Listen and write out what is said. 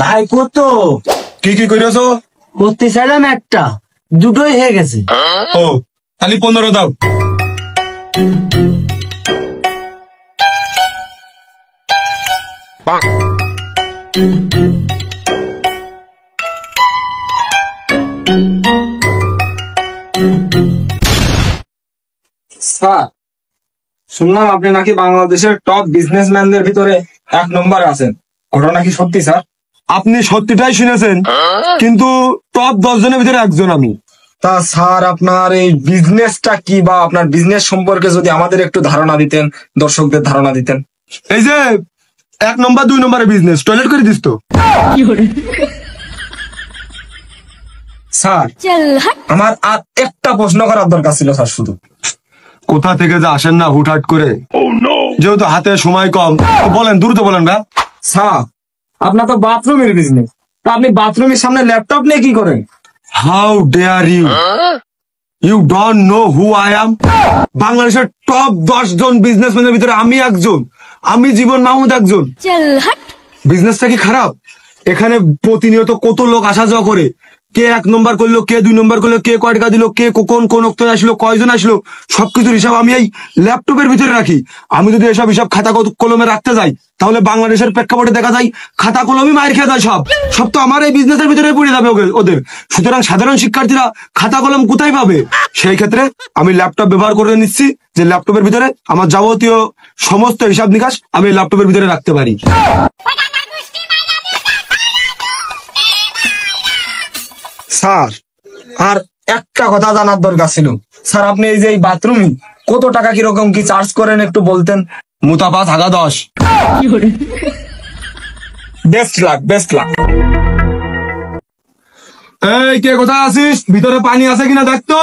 ভাই কত কি কি করেছো? করতে চাইলাম একটা, দুটোই হয়ে গেছে। ও খালি 15 দাও। স্যার, শুনলাম আপনি নাকি বাংলাদেশের টপ বিজনেসম্যানদের ভিতরে 1 নম্বর আছেন, ঘটনা কি সত্যি স্যার? আপনি সত্যিটাই শুনেছেন, কিন্তু টপ 10 জনের ভিতরে একজন আমি। তা স্যার, আপনার এই বিজনেসটা কি, বা আপনার বিজনেস সম্পর্কে যদি আমাদের একটু ধারণা দিতেন, দর্শকদের ধারণা দিতেন। এই যে 1 নম্বর 2 নম্বরের বিজনেস, টয়লেট করে দিস তো। স্যার, আমার আর একটা প্রশ্ন করার দরকার ছিল স্যার, শুধু। কোথা থেকে যে আসেন না হুটহাট করে, যেহেতু হাতে সময় কম, বলেন দ্রুত বলেন ভাই। স্যার, আপনার তো বাথরুমের বিজনেস, তা আপনি বাথরুমের সামনে ল্যাপটপ নিয়ে কি করেন? How dare you, you don't know who I am. বাংলাদেশের টপ 10 জন বিজনেসম্যানের ভিতরে আমি একজন, আমি জীবন মাহমুদ একজন। বিজনেসটা কি খারাপ? এখানে প্রতিনিয়ত কত লোক আসা যাওয়া করে, কে 1 নম্বর করলো, কে 2 নম্বর করলো, কে কয় টাকা দিল, কে কোন অক্টে আসলো, কয়জন আসলো, সবকিছুর হিসাব আমি এই ল্যাপটপের ভিতরে রাখি। আমি যদি এসব হিসাব খাতা কলমে রাখতে যাই, তাহলে বাংলাদেশের প্রেক্ষাপটে দেখা যায় খাতা কলমই মায়ের খেয়ে যায়। সব তো আমার এই বিজনেসের ভিতরে পড়ে যাবে ওদের। সুতরাং সাধারণ শিক্ষার্থীরা খাতা কলম কোথায় পাবে? সেই ক্ষেত্রে আমি ল্যাপটপ ব্যবহার করে নিচ্ছি, যে ল্যাপটপের ভিতরে আমার যাবতীয় সমস্ত হিসাব নিকাশ আমি ল্যাপটপের ভিতরে রাখতে পারি। স্যার, আর একটা কথা জানার দরকার ছিল। স্যার, আপনি এই যে বাথরুমে কত টাকা কিরকম কি চার্জ করেন একটু বলতেন? মুতাপা থাকা 10। Best lakh, best lakh. এই কে কোথায় আছিস? ভিতরে পানি আছে কিনা দেখতো।